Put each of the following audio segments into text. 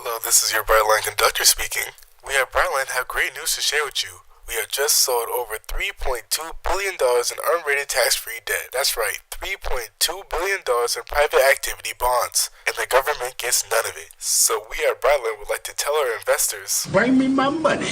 Hello, this is your Brightline conductor speaking. We at Brightline have great news to share with you. We have just sold over $3.2 billion in unrated tax-free debt. That's right, $3.2 billion in private activity bonds. And the government gets none of it. So we at Brightline would like to tell our investors, bring me my money.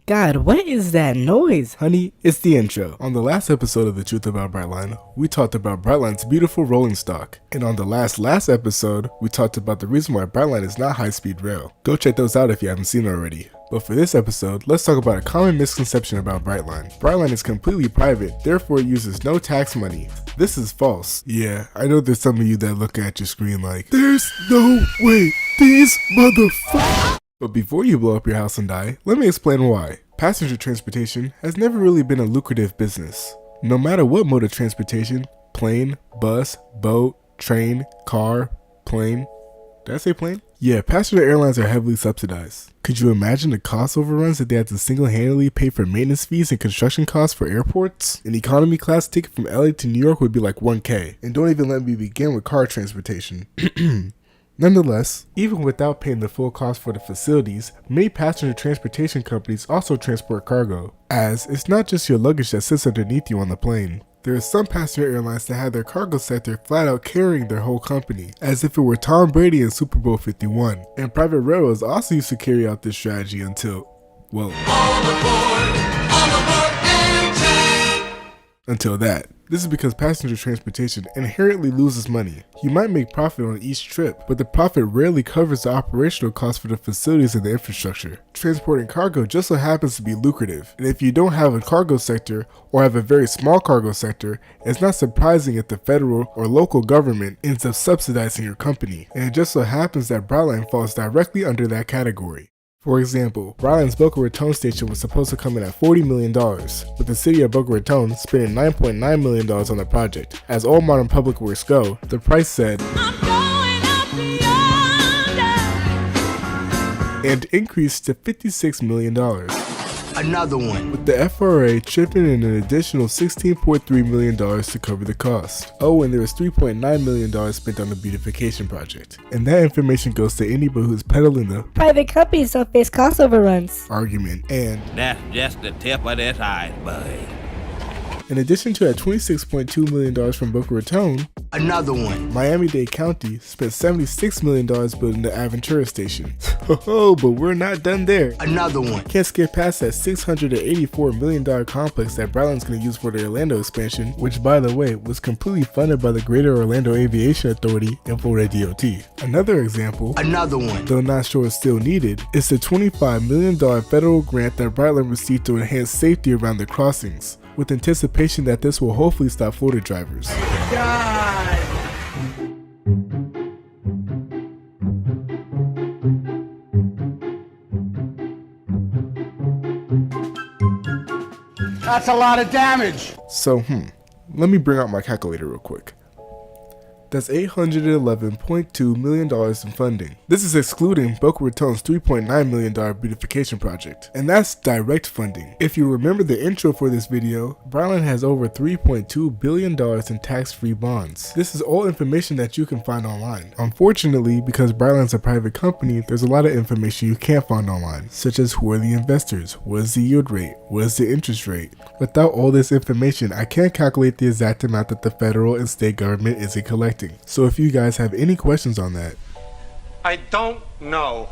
God, what is that noise? honey, it's the intro. On the last episode of The Truth About Brightline, we talked about Brightline's beautiful rolling stock. And on the last episode, we talked about the reason why Brightline is not high-speed rail. Go check those out if you haven't seen it already. But for this episode, let's talk about a common misconception about Brightline. Brightline is completely private, therefore it uses no tax money. This is false. Yeah, I know there's some of you that look at your screen like, there's no way, these motherfuckers. But before you blow up your house and die, let me explain why. Passenger transportation has never really been a lucrative business. No matter what mode of transportation, plane, bus, boat, train, car, plane. Did I say plane? Yeah, passenger airlines are heavily subsidized. Could you imagine the cost overruns if they had to single-handedly pay for maintenance fees and construction costs for airports? An economy class ticket from LA to New York would be like $1K. And don't even let me begin with car transportation. Nonetheless, even without paying the full cost for the facilities, many passenger transportation companies also transport cargo, as it's not just your luggage that sits underneath you on the plane. There are some passenger airlines that have their cargo sector flat out carrying their whole company, as if it were Tom Brady in Super Bowl 51. And private railroads also used to carry out this strategy until, well, until that. This is because passenger transportation inherently loses money. You might make profit on each trip, but the profit rarely covers the operational costs for the facilities and the infrastructure. Transporting cargo just so happens to be lucrative, and if you don't have a cargo sector or have a very small cargo sector, it's not surprising if the federal or local government ends up subsidizing your company, and it just so happens that Brightline falls directly under that category. For example, Brightline's Boca Raton station was supposed to come in at $40 million, with the city of Boca Raton spending $9.9 million on the project. As all modern public works go, the price said, and increased to $56 million. Another one. With the FRA chipping in an additional $16.3 million to cover the cost. Oh, and there was $3.9 million spent on the beautification project. And that information goes to anybody who's peddling the Private companies don't face cost overruns argument. And that's just the tip of this iceberg. In addition to that $26.2 million from Boca Raton, another one. Miami-Dade County spent $76 million building the Aventura station. Oh, but we're not done there. Another one. Can't skip past that $684 million complex that Brightline's going to use for the Orlando expansion, which by the way was completely funded by the Greater Orlando Aviation Authority and Florida DOT. Another example, another one, though not sure it's still needed, is the $25 million federal grant that Brightline received to enhance safety around the crossings, with anticipation that this will hopefully stop Florida drivers. God. That's a lot of damage. So, let me bring out my calculator real quick. That's $811.2 million in funding. This is excluding Boca Raton's $3.9 million beautification project. And that's direct funding. If you remember the intro for this video, Brightline has over $3.2 billion in tax-free bonds. This is all information that you can find online. Unfortunately, because Brightline's a private company, there's a lot of information you can't find online, such as who are the investors, what is the yield rate, what is the interest rate. Without all this information, I can't calculate the exact amount that the federal and state government isn't collecting. So if you guys have any questions on that, I don't know.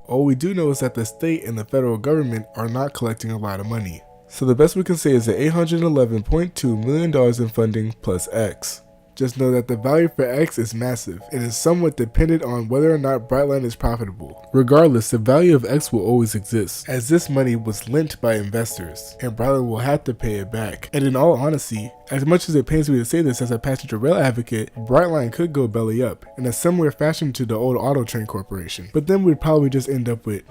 All we do know is that the state and the federal government are not collecting a lot of money. So the best we can say is that $811.2 million in funding plus X. Just know that the value for X is massive and is somewhat dependent on whether or not Brightline is profitable. Regardless, the value of X will always exist, as this money was lent by investors, and Brightline will have to pay it back. And in all honesty, as much as it pains me to say this as a passenger rail advocate, Brightline could go belly up in a similar fashion to the old Auto Train Corporation. But then we'd probably just end up with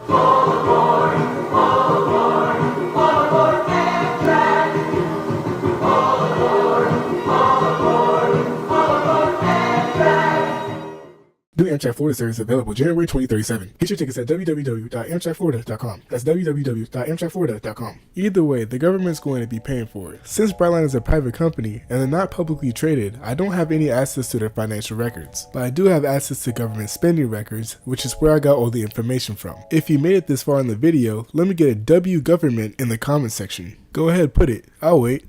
doing Amtrak Florida service available January 2037. Get your tickets at www.amtrakflorida.com. That's www.amtrakflorida.com. Either way, the government's going to be paying for it. Since Brightline is a private company and they're not publicly traded, I don't have any access to their financial records, but I do have access to government spending records, which is where I got all the information from. If you made it this far in the video, let me get a W government in the comment section. Go ahead, put it. I'll wait.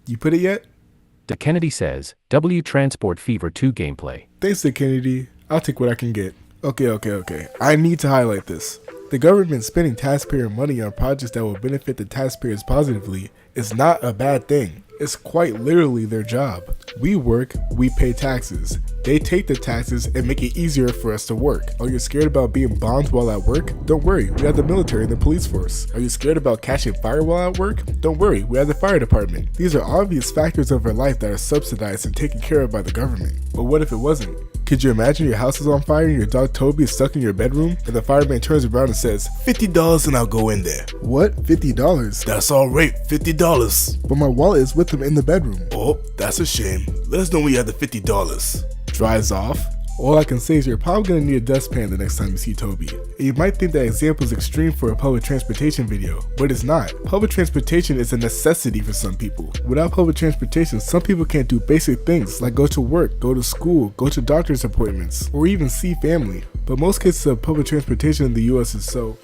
You put it yet? De Kennedy says, W Transport Fever 2 gameplay. Thanks to Kennedy. I'll take what I can get. Okay. I need to highlight this. The government spending taxpayer money on projects that will benefit the taxpayers positively is not a bad thing. It's quite literally their job. We work, we pay taxes. They take the taxes and make it easier for us to work. Are you scared about being bombed while at work? Don't worry, we have the military and the police force. Are you scared about catching fire while at work? Don't worry, we have the fire department. These are obvious factors of our life that are subsidized and taken care of by the government. But what if it wasn't? Could you imagine your house is on fire and your dog Toby is stuck in your bedroom and the fireman turns around and says, $50 and I'll go in there. What? $50? That's alright, $50. But my wallet is with him in the bedroom. Oh, that's a shame. Let us know when you have the $50. Drives off. All I can say is you're probably going to need a dustpan the next time you see Toby. And you might think that example is extreme for a public transportation video, but it's not. Public transportation is a necessity for some people. Without public transportation, some people can't do basic things like go to work, go to school, go to doctor's appointments, or even see family. But most cases of public transportation in the US is so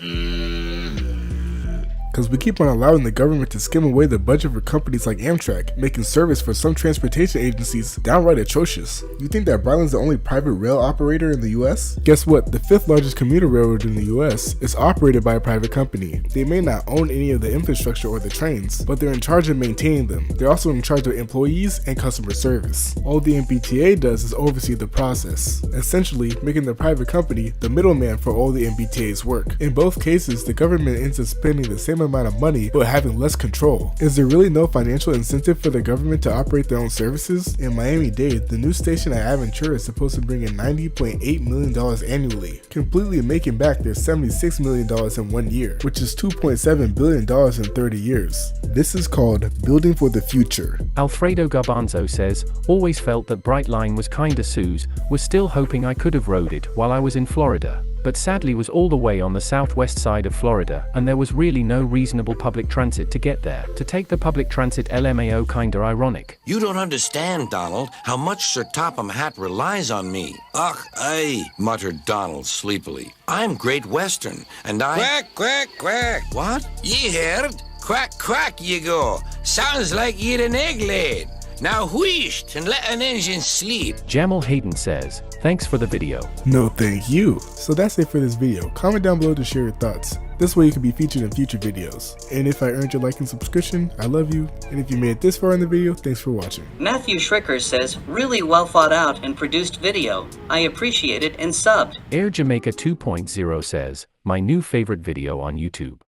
because we keep on allowing the government to skim away the budget for companies like Amtrak, making service for some transportation agencies downright atrocious. You think that Brightline's the only private rail operator in the US? Guess what? The 5th largest commuter railroad in the US is operated by a private company. They may not own any of the infrastructure or the trains, but they're in charge of maintaining them. They're also in charge of employees and customer service. All the MBTA does is oversee the process, essentially making the private company the middleman for all the MBTA's work. In both cases, the government ends up spending the same amount of money but having less control. Is there really no financial incentive for the government to operate their own services? In Miami-Dade, the new station at Aventura is supposed to bring in $90.8 million annually, completely making back their $76 million in 1 year, which is $2.7 billion in 30 years. This is called building for the future. Alfredo Garbanzo says, always felt that Brightline was kinda Suze, was still hoping I could have rode it while I was in Florida, but sadly was all the way on the southwest side of Florida and there was really no reasonable public transit to get there. To take the public transit LMAO kinda ironic. You don't understand, Donald, how much Sir Topham Hatt relies on me. Ugh, aye, muttered Donald sleepily. I'm Great Western, and I— Quack, quack, quack. What? Ye heard? Quack, quack you go. Sounds like you'd an egg laid. Now wheesht and let an engine sleep. Jamal Hayden says, thanks for the video. No thank you. So that's it for this video. Comment down below to share your thoughts. This way you can be featured in future videos. And if I earned your like and subscription, I love you. And if you made it this far in the video, thanks for watching. Matthew Schricker says, really well thought out and produced video. I appreciate it and subbed. Air Jamaica 2.0 says, my new favorite video on YouTube.